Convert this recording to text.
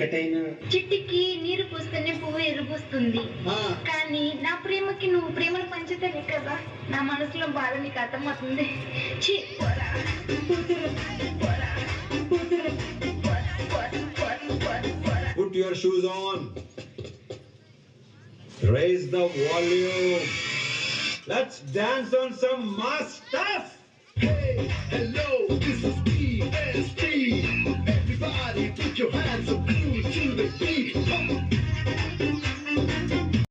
ఒక్కటైనా. చిట్టికి నీరు పోస్తేనే పువ్వు ఎరుపుస్తుంది, కానీ నా ప్రేమకి నువ్వు ప్రేమను పంచుతానే కదా నా మనసులో బాధ నీకు అర్థమవుతుంది. ఛీ, పోరా. Put your shoes on. Raise the volume. Let's dance on some mass stuff. Hey, hello, this is PSP. Everybody put your hands up to the beat.